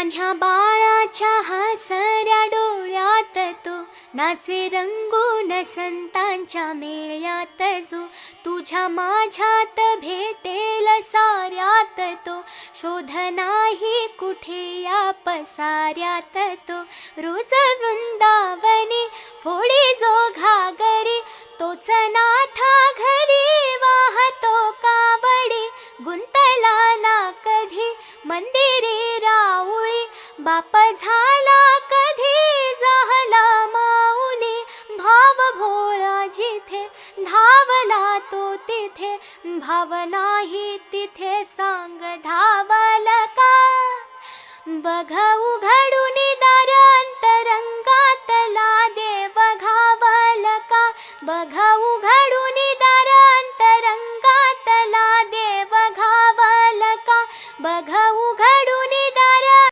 लहान्या बाळाच्या हसऱ्या डोळ्यात तो नाचे रंगून संतांच्या मेळ्यात जो. तुझ्या माझ्यात भेटेल साऱ्यात तो, शोध नाही कुठे या पसाऱ्यात तो. रोज वृंदावनी फोडी जो घागरी, तोच नाथा घरी वाहतो कावडी. गुंतला ना कधी मंदिरी राऊळी, बाप झाला कधी झाला माऊली. भाव भोळा जिथे धावला तो तिथे, भाव नाही तिथे सांग धावल का. बघ उघडून